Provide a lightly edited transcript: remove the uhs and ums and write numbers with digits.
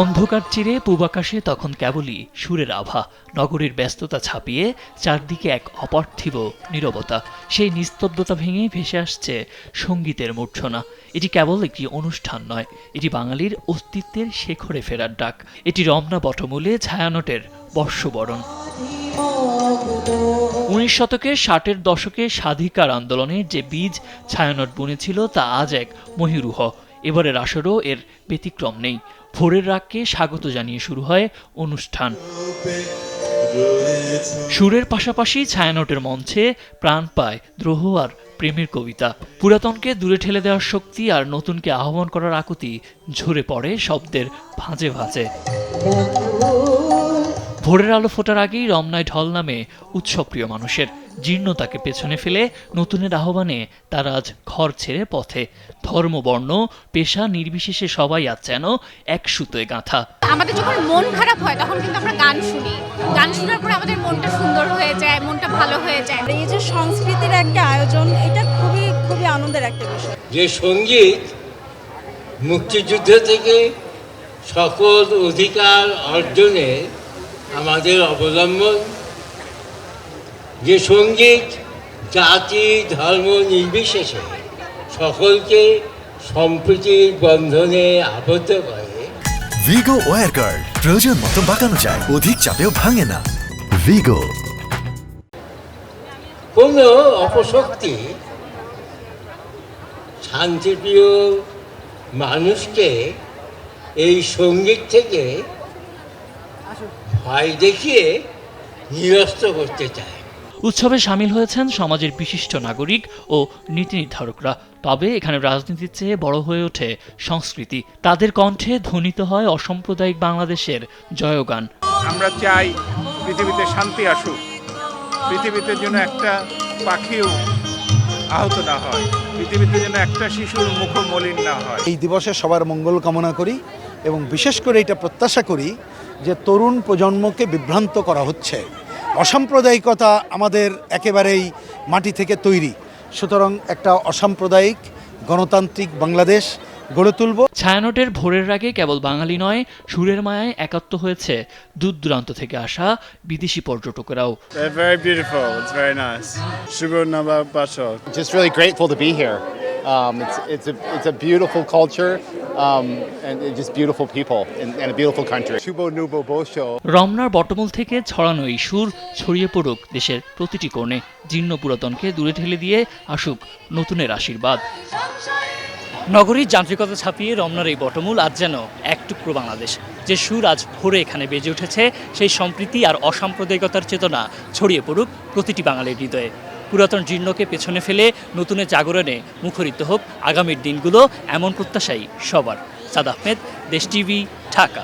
অন্ধকার চিরে পূবাকাশে তখন কেবলই সুরের আভা, নগরীর ব্যস্ততা ছাপিয়ে চারদিকে এক অপার্থিব নীরবতা। সেই নিস্তব্ধতা ভেঙে ভেসে আসছে সঙ্গীতের মূর্ছনা। এটি কেবল একটি অনুষ্ঠান নয়, এটি বাঙালির অস্তিত্বের শেখরে ফেরার ডাক। এটি রমনা বটমূলে ছায়ানটের বর্ষবরণ। 19 শতকের 60-এর দশকে স্বাধিকার আন্দোলনে যে বীজ ছায়ানট বুনেছিল তা আজ এক মহীরুহ। এবারের আসরও এর ব্যতিক্রম নেই। ভোরের রাগকে স্বাগত জানিয়ে শুরু হয় অনুষ্ঠান। সুরের পাশাপাশি ছায়ানটের মঞ্চে প্রাণ পায় দ্রোহ আর প্রেমের কবিতা। পুরাতনকে দূরে ঠেলে দেওয়ার শক্তি আর নতুনকে আহ্বান করার আকুতি ঝরে পড়ে শব্দের ভাঁজে ভাঁজে। ভোরের আলো ফোটার আগেই রমনায় ঢল নামে উৎসবপ্রিয় মানুষের। জীর্ণতাকে পেছনে ফেলে নতুনের আহ্বানে তারা আজ ঘর ছেড়ে পথে। ধর্ম, বর্ণ, পেশা নির্বিশেষে সবাই আজ যেন এক সুতোয় গাঁথা। আমাদের যখন মন খারাপ হয় তখন কিন্তু আমরা গান শুনি। গান শোনার পরে আমাদের মনটা সুন্দর হয়ে যায়, মনটা ভালো হয়ে যায়। এই যে সংস্কৃতির একটা আয়োজন, এটা খুবই খুবই আনন্দের একটা বিষয়। যে সঙ্গীত মুক্তিযুদ্ধ থেকে সকল অধিকার অর্জনে আমাদের অবলম্বন, যে সঙ্গীত জাতি ধর্ম নির্বিশেষে সকলকে সম্প্রীতির বন্ধনে আবদ্ধ করে। ভিগো ওয়্যার গার্ড প্রয়োজন মতো বাঁকানো যায়, অধিক চাপেও ভাঙে না। ভিগো। কোনো অপশক্তি শান্তিপ্রিয় মানুষকে এই সঙ্গীত থেকে ভয় দেখিয়ে নিরস্ত করতে চায়। উৎসবে সামিল হয়েছেন সমাজের বিশিষ্ট নাগরিক ও নীতি নির্ধারকরা। তবে এখানে রাজনীতির চেয়ে বড় হয়ে ওঠে সংস্কৃতি। তাদের কণ্ঠে ধ্বনিত হয় অসাম্প্রদায়িক বাংলাদেশের জয়গান। আমরা চাই পৃথিবীতে শান্তি আসুক, পৃথিবীতে যেন একটা পাখিও আহত না হয়, পৃথিবীতে যেন একটা শিশুর মুখ মলিন না হয়। এই দিবসে সবার মঙ্গল কামনা করি এবং বিশেষ করে এটা প্রত্যাশা করি যে তরুণ প্রজন্মকে বিভ্রান্ত করা হচ্ছে। অসাম্প্রদায়িকতা আমাদের একেবারেই মাটি থেকে তৈরি, সুতরাং একটা অসাম্প্রদায়িক গণতান্ত্রিক বাংলাদেশ গড়ে তুলব। ছায়ানটের ভোরের রাগে কেবল বাঙালি নয়, সুরের মায়ায় একাত্ম হয়েছে দূর দূরান্ত থেকে আসা বিদেশি পর্যটকেরাও। Very beautiful. It's very nice. Shubho Navabacho. Just really grateful to be here. It's a beautiful culture and just beautiful people and a beautiful country. Shubho Nubo Bosho. রমনার বটমূল থেকে ছড়ানো এই সুর ছড়িয়ে পড়ুক দেশের প্রতিটি কোণে। জীর্ণ পুরাতনকে দূরে ঠেলে দিয়ে আসুক নতুনের আশীর্বাদ। নগরীর যান্ত্রিকতা ছাপিয়ে রমনার এই বটমূল আজ যেন এক টুকরো বাংলাদেশ। যে সুর আজ ভোরে এখানে বেজে উঠেছে, সেই সম্প্রীতি আর অসাম্প্রদায়িকতার চেতনা ছড়িয়ে পড়ুক প্রতিটি বাঙালির হৃদয়ে। পুরাতন জীর্ণকে পেছনে ফেলে নতুনের জাগরণে মুখরিত হোক আগামীর দিনগুলো, এমন প্রত্যাশাই সবার। সাদ আহমেদ, দেশ টিভি, ঢাকা।